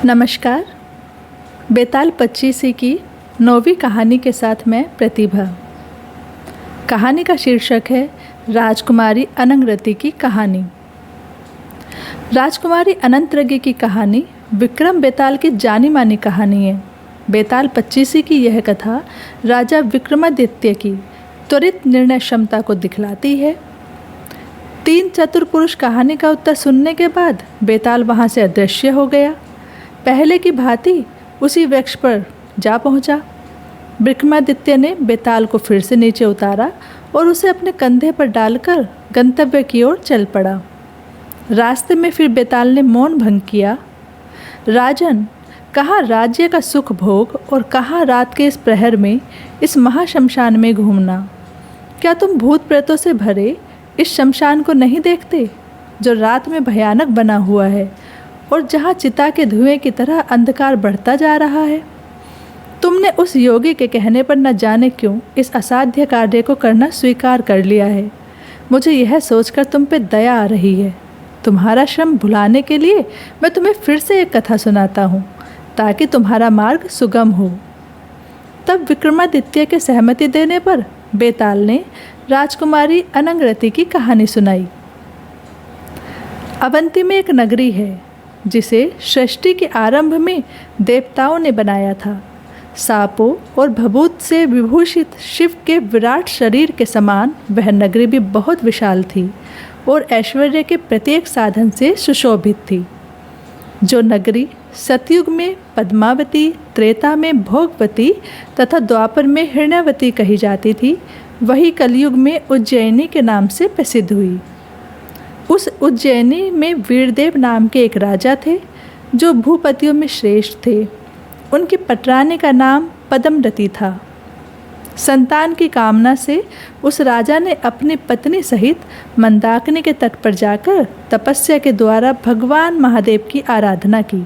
नमस्कार। बेताल 25 की 9वीं कहानी के साथ मैं प्रतिभा। कहानी का शीर्षक है राजकुमारी अनंगरती की कहानी। राजकुमारी अनंतरगी की कहानी विक्रम बेताल की जानी मानी कहानी है। बेताल 25 की यह कथा राजा विक्रमादित्य की त्वरित निर्णय क्षमता को दिखलाती है। 3 चतुर पुरुष कहानी का उत्तर सुनने के बाद बेताल वहाँ से अदृश्य हो गया। पहले की भांति उसी वृक्ष पर जा पहुंचा। विक्रमादित्य ने बेताल को फिर से नीचे उतारा और उसे अपने कंधे पर डालकर गंतव्य की ओर चल पड़ा। रास्ते में फिर बेताल ने मौन भंग किया। राजन, कहाँ राज्य का सुख भोग और कहाँ रात के इस प्रहर में इस महाशमशान में घूमना। क्या तुम भूत प्रेतों से भरे इस शमशान को नहीं देखते, जो रात में भयानक बना हुआ है और जहाँ चिता के धुएं की तरह अंधकार बढ़ता जा रहा है। तुमने उस योगी के कहने पर न जाने क्यों इस असाध्य कार्य को करना स्वीकार कर लिया है। मुझे यह सोचकर तुम पे दया आ रही है। तुम्हारा श्रम भुलाने के लिए मैं तुम्हें फिर से एक कथा सुनाता हूँ, ताकि तुम्हारा मार्ग सुगम हो। तब विक्रमादित्य के सहमति देने पर बेताल ने राजकुमारी अनंगरती की कहानी सुनाई। अवंती में एक नगरी है जिसे सृष्टि के आरंभ में देवताओं ने बनाया था। सांपों और भभूत से विभूषित शिव के विराट शरीर के समान वह नगरी भी बहुत विशाल थी और ऐश्वर्य के प्रत्येक साधन से सुशोभित थी। जो नगरी सतयुग में पद्मावती, त्रेता में भोगवती तथा द्वापर में हिरण्यवती कही जाती थी, वही कलयुग में उज्जैनी के नाम से प्रसिद्ध हुई। उस उज्जैनी में वीरदेव नाम के एक राजा थे, जो भूपतियों में श्रेष्ठ थे। उनकी पटरानी का नाम पद्मरती था। संतान की कामना से उस राजा ने अपनी पत्नी सहित मंदाकिनी के तट पर जाकर तपस्या के द्वारा भगवान महादेव की आराधना की।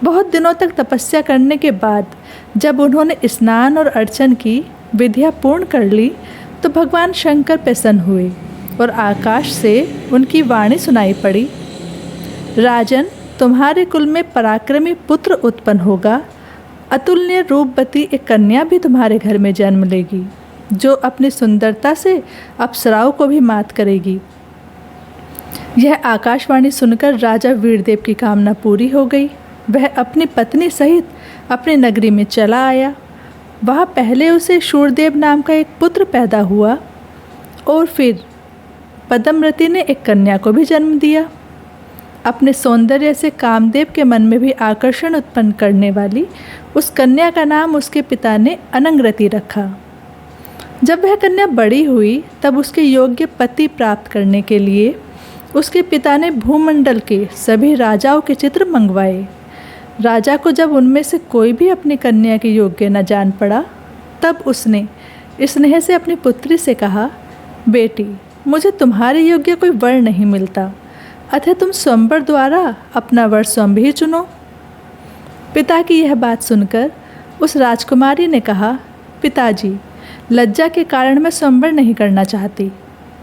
बहुत दिनों तक तपस्या करने के बाद जब उन्होंने स्नान और अर्चन की विधियाँ पूर्ण कर ली, तो भगवान शंकर प्रसन्न हुए और आकाश से उनकी वाणी सुनाई पड़ी। राजन, तुम्हारे कुल में पराक्रमी पुत्र उत्पन्न होगा। अतुलनीय रूपवती एक कन्या भी तुम्हारे घर में जन्म लेगी, जो अपनी सुंदरता से अप्सराओं को भी मात करेगी। यह आकाशवाणी सुनकर राजा वीरदेव की कामना पूरी हो गई। वह अपनी पत्नी सहित अपनी नगरी में चला आया। वहाँ पहले उसे शूरदेव नाम का एक पुत्र पैदा हुआ और फिर पद्मरती ने एक कन्या को भी जन्म दिया। अपने सौंदर्य से कामदेव के मन में भी आकर्षण उत्पन्न करने वाली उस कन्या का नाम उसके पिता ने अनंगरती रखा। जब वह कन्या बड़ी हुई, तब उसके योग्य पति प्राप्त करने के लिए उसके पिता ने भूमंडल के सभी राजाओं के चित्र मंगवाए। राजा को जब उनमें से कोई भी अपनी कन्या के योग्य न जान पड़ा, तब उसने स्नेह से अपनी पुत्री से कहा, बेटी, मुझे तुम्हारे योग्य कोई वर नहीं मिलता, अतः तुम स्वयंवर द्वारा अपना वर स्वयं ही चुनो। पिता की यह बात सुनकर उस राजकुमारी ने कहा, पिताजी, लज्जा के कारण मैं स्वयंवर नहीं करना चाहती,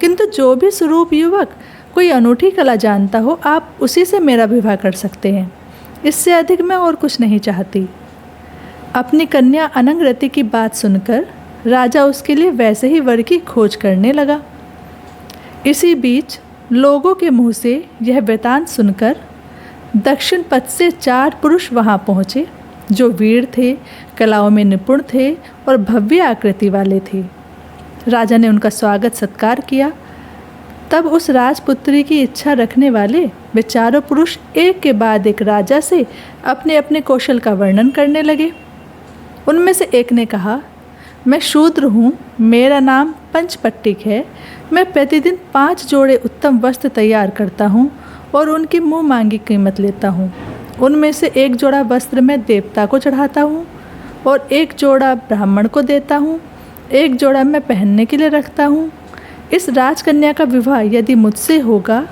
किंतु जो भी स्वरूप युवक कोई अनूठी कला जानता हो, आप उसी से मेरा विवाह कर सकते हैं। इससे अधिक मैं और कुछ नहीं चाहती। अपनी कन्या अनंगरती की बात सुनकर राजा उसके लिए वैसे ही वर की खोज करने लगा। इसी बीच लोगों के मुंह से यह वृतांत सुनकर दक्षिण पथ से 4 पुरुष वहां पहुँचे, जो वीर थे, कलाओं में निपुण थे और भव्य आकृति वाले थे। राजा ने उनका स्वागत सत्कार किया। तब उस राजपुत्री की इच्छा रखने वाले वे 4 पुरुष एक के बाद एक राजा से अपने अपने कौशल का वर्णन करने लगे। उनमें से एक ने कहा, मैं शूद्र हूँ, मेरा नाम पंचपट्टिक है। मैं प्रतिदिन 5 जोड़े उत्तम वस्त्र तैयार करता हूँ और उनकी मुँह मांगी कीमत लेता हूँ। उनमें से 1 जोड़ा वस्त्र मैं देवता को चढ़ाता हूँ और 1 जोड़ा ब्राह्मण को देता हूँ, 1 जोड़ा मैं पहनने के लिए रखता हूँ। इस राजकन्या का विवाह यदि मुझसे होगा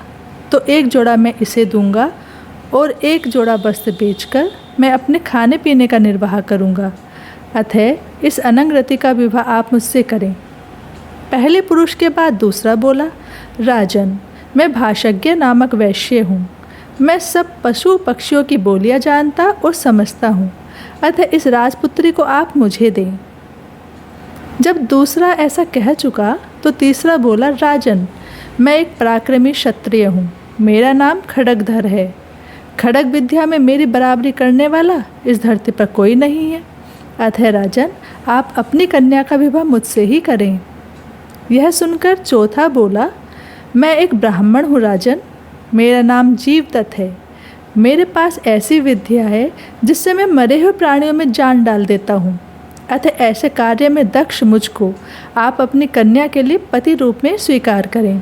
तो 1 जोड़ा मैं इसे दूंगा और 1 जोड़ा वस्त्र बेचकर मैं अपने खाने पीने का निर्वाह करूंगा। अतः इस अनंगरती का विवाह आप मुझसे करें। पहले पुरुष के बाद दूसरा बोला, राजन, मैं भाषज्ञ नामक वैश्य हूँ। मैं सब पशु पक्षियों की बोलियां जानता और समझता हूँ, अतः इस राजपुत्री को आप मुझे दें। जब दूसरा ऐसा कह चुका तो तीसरा बोला, राजन, मैं एक पराक्रमी क्षत्रिय हूँ, मेरा नाम खड्गधर है। खड्ग विद्या में मेरी बराबरी करने वाला इस धरती पर कोई नहीं है, अतः राजन आप अपनी कन्या का विवाह मुझसे ही करें। यह सुनकर चौथा बोला, मैं एक ब्राह्मण हूँ राजन, मेरा नाम जीवदत्त है। मेरे पास ऐसी विद्या है जिससे मैं मरे हुए प्राणियों में जान डाल देता हूँ, अतः ऐसे कार्य में दक्ष मुझको आप अपनी कन्या के लिए पति रूप में स्वीकार करें।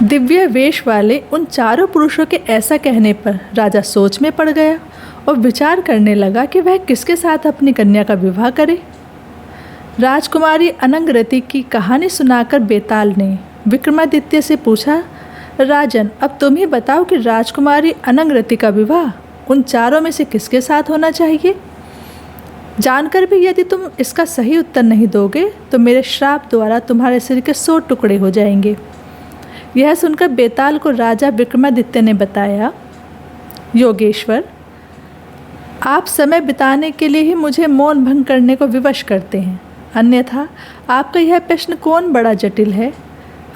दिव्य वेश वाले उन चारों पुरुषों के ऐसा कहने पर राजा सोच में पड़ गया और विचार करने लगा कि वह किसके साथ अपनी कन्या का विवाह करे। राजकुमारी अनंगरती की कहानी सुनाकर बेताल ने विक्रमादित्य से पूछा, राजन अब तुम ही बताओ कि राजकुमारी अनंगरती का विवाह उन चारों में से किसके साथ होना चाहिए। जानकर भी यदि तुम इसका सही उत्तर नहीं दोगे तो मेरे श्राप द्वारा तुम्हारे सिर के 100 टुकड़े हो जाएंगे। यह सुनकर बेताल को राजा विक्रमादित्य ने बताया, योगेश्वर, आप समय बिताने के लिए ही मुझे मौन भंग करने को विवश करते हैं, अन्यथा आपका यह प्रश्न कौन बड़ा जटिल है।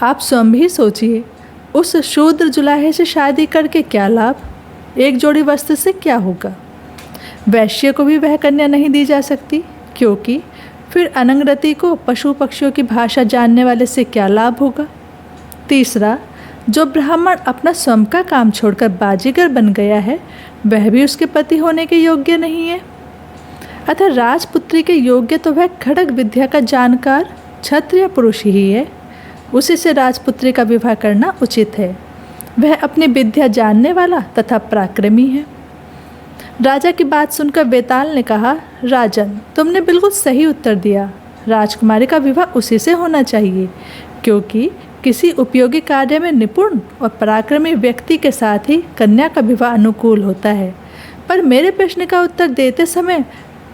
आप स्वयं ही सोचिए, उस शूद्र जुलाहे से शादी करके क्या लाभ, एक जोड़ी वस्त्र से क्या होगा। वैश्य को भी वह कन्या नहीं दी जा सकती, क्योंकि फिर अनंगरती को पशु पक्षियों की भाषा जानने वाले से क्या लाभ होगा। तीसरा, जो ब्राह्मण अपना स्वयं का काम छोड़कर बाजीगर बन गया है वह भी उसके पति होने के योग्य नहीं है, अतः राजपुत्री के योग्य तो वह खड्ग विद्या का जानकार क्षत्रिय पुरुष ही है, उसी से राजपुत्री का विवाह करना उचित है। वह अपनी विद्या जानने वाला तथा पराक्रमी है। राजा की बात सुनकर बेताल ने कहा, राजन तुमने बिल्कुल सही उत्तर दिया, राजकुमारी का विवाह उसी से होना चाहिए, क्योंकि किसी उपयोगी कार्य में निपुण और पराक्रमी व्यक्ति के साथ ही कन्या का विवाह अनुकूल होता है। पर मेरे प्रश्न का उत्तर देते समय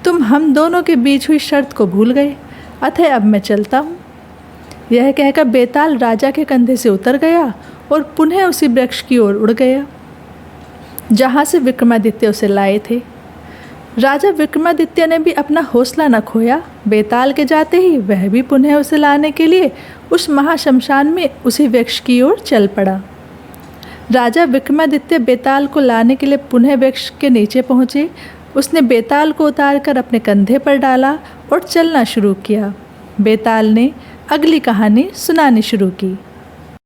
तुम हम दोनों के बीच हुई शर्त को भूल गए, अतः अब मैं चलता हूँ। यह कहकर बेताल राजा के कंधे से उतर गया और पुनः उसी वृक्ष की ओर उड़ गया जहाँ से विक्रमादित्य उसे लाए थे। राजा विक्रमादित्य ने भी अपना हौसला न खोया, बेताल के जाते ही वह भी पुनः उसे लाने के लिए उस महाशमशान में उसी वृक्ष की ओर चल पड़ा। राजा विक्रमादित्य बेताल को लाने के लिए पुनः वृक्ष के नीचे पहुँचे। उसने बेताल को उतारकर अपने कंधे पर डाला और चलना शुरू किया। बेताल ने अगली कहानी सुनानी शुरू की।